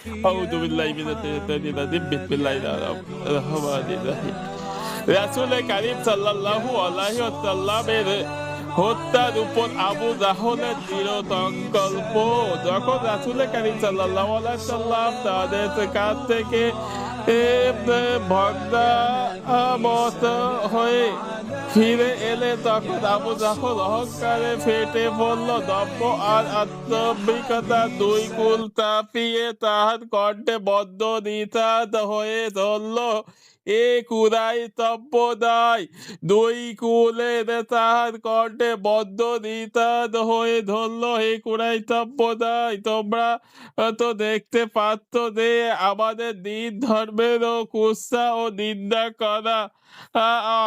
আউযু বিল্লাহি মিনাশ শাইতানির রাজিম। বিসমিল্লাহির রহমানির রহিম। রাসূল কারীম সাল্লাল্লাহু আলাইহি ওয়াসাল্লামের হত্যার উপর আবু জাহলের দৃঢ় সংকল্প। যখন রাসূল কারীম সাল্লাল্লাহু আলাইহি ওয়াসাল্লাম তাদের কাছ থেকে ভগ্নাবশত হয়ে ফিরে এলে তখন আবু জাহল অহংকারে ফেটে পড়ল। দম্ভ আর আত্মম্বিকতা দুই কুল চাপিয়ে তাহার কণ্ঠে বদ্ধ নিষাদ হয়ে ধরল। এ কুরাই সম্প্রদায় দুই কুলের তাহার কণ্ঠে বদ্ধ নিষাদ হয়ে ধরল। হে কুরাই সম্প্রদায়, তোমরা তো দেখতে পাচ্ছ যে আমাদের দিন ধর্মেরও কুৎসা ও নিন্দা করা,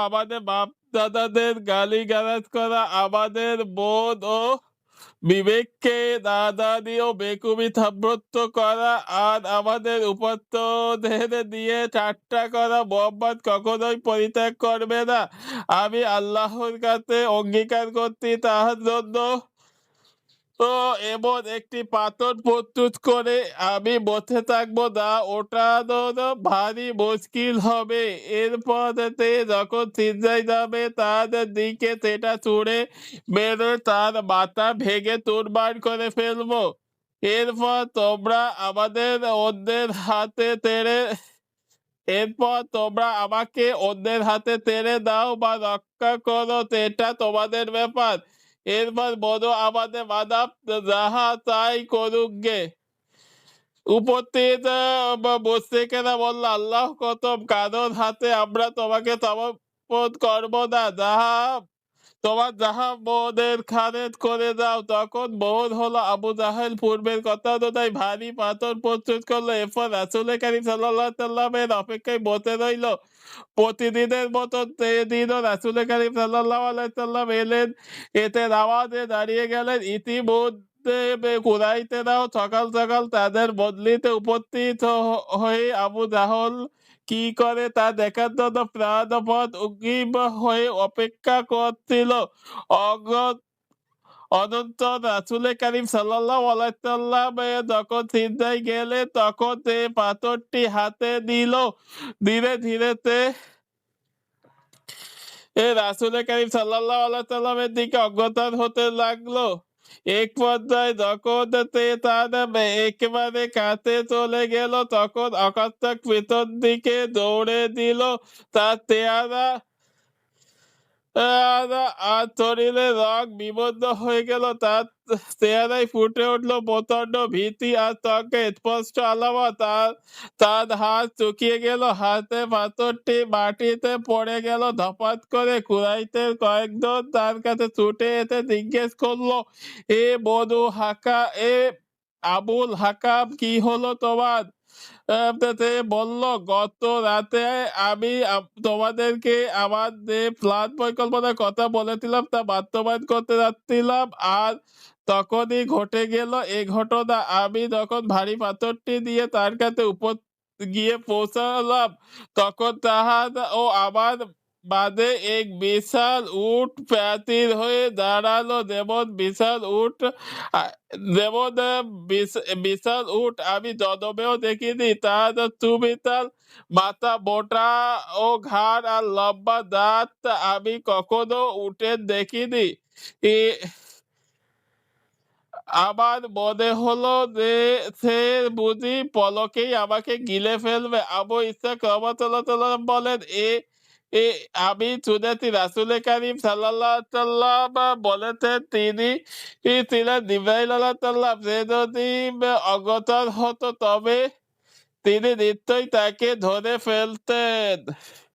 আমাদের বাপ দাদাদের গালিগালাজ করা, আমাদের বোধ ও বিবেককে দাদাদি ও বেকুবি সাব্যস্ত করা, আর আমাদের উপাস্যদের দিয়ে ঠাট্টা করা মোহাম্মদ কখনোই পরিত্যাগ করবে না। আমি আল্লাহর কাছে অঙ্গীকার করছি তাহার জন্য তো এমন একটি পাথর প্রস্তুত করে আমি বসে থাকবো না, ওটা তো ভারী মুশকিল হবে। এরপর যখন সিজদায় যাবে তার দিকে সেটা ছুঁড়ে মেরে তার মাথা ভেঙে চুরমার করে ফেলবো। এরপর তোমরা আমাদের অন্যের হাতে তেড়ে এরপর তোমরা আমাকে অন্যের হাতে তেড়ে দাও বা রক্ষা করো, সেটা তোমাদের ব্যাপার। এরপর বলো আমাদের মানব যাহা তাই করুক গে। উপস্থিত মুশরিকেরা বলল, আল্লাহ কসম, কারোর হাতে আমরা তোমাকে সমর্পণ করবো না। তোমার যাহা মনের খারেজ করে দাও। তখন মোহর হলো আবু জাহেল পূর্বের কথা অনুযায়ী ভারী পাথর প্রস্তুত করলো। এরপর রাসূল কারীম সাল্লাল্লাহু আলাইহি ওয়াসাল্লামের অপেক্ষায় বসে রইল। প্রতিদিনের মতো সেদিনও রাসূল কারীম সাল্লাল্লাহু আলাইহি ওয়াসাল্লাম এলেন। এতে নামাজে দাঁড়িয়ে গেলেন। ইতিমধ্যে কুরাইশেরাও সকাল সকাল তাদের মজলিসে উপস্থিত হয়ে আবু জাহল কি করে তা দেখার জন্য প্রাণপণ উদ্গ্রীব হয়ে অপেক্ষা করছিল। অনন্তর রাসূল কারীম সাল্লাল্লাহু আলাইহি ওয়াসাল্লাম যখন সিজদায় গেলে তখন সে পাথরটি হাতে নিল। ধীরে ধীরে রাসূল কারীম সাল্লাল্লাহু আলাইহি ওয়াসাল্লামের দিকে অগ্রসর হতে লাগলো। এক পর্যায়ে যখন সে তার একেবারে কাছে চলে গেল তখন অকস্মাৎ পেছন দিকে দৌড়ে দিল। তার চেহারা আর শরীরের রং বিবর্ণ হয়ে গেল। তার চেহারায় ফুটে উঠল প্রচন্ড ভীতি আর চোখে স্পষ্ট আলামত। তার হাত শুকিয়ে গেল, হাতে পাথরটি মাটিতে পড়ে গেল ধপাত করে। কুরাইশের কয়েকজন তার কাছে ছুটে এসে জিজ্ঞেস করলো, এ বনু হাকা এ আবুল হাকাম, কি হলো তোমার? সে বলল, গত রাতে আমি তোমাদেরকে আমার যে প্ল্যান পরিকল্পনার কথা বলেছিলাম তা বাস্তবায়ন করতে যাচ্ছিলাম, আর তখনই ঘটে গেল এই ঘটনা। আমি যখন ভারী পাথরটি দিয়ে তার কাছে গিয়ে পৌঁছালাম তখন তাহার ও আমার বাদে এক বিশাল উট প্রাচীর হয়ে দাঁড়ালো। যেমন বিশাল উট আমি জন্মেও দেখিনি। তার সুবিশাল মাথা, মোটা ও ঘাড় আর লম্বা দাঁত আমি কখনো উটের দেখিনি। আমার মনে হলো যে সে বুঝি পলকেই আমাকে গিলে ফেলবে। আবু ইসহাক রাহমাতুল্লাহ বলেন, এ এ আমি শুনেছি রাসূল কারীম সাল্লাল্লাহু আলাইহি ওয়াসাল্লাম বলেছেন তিনি ছিলেন জিবরাইল আলাইহিস সালাম। সে যদি অগ্রসর হতো তবে তিনি নিশ্চয়ই তাকে ধরে ফেলতেন।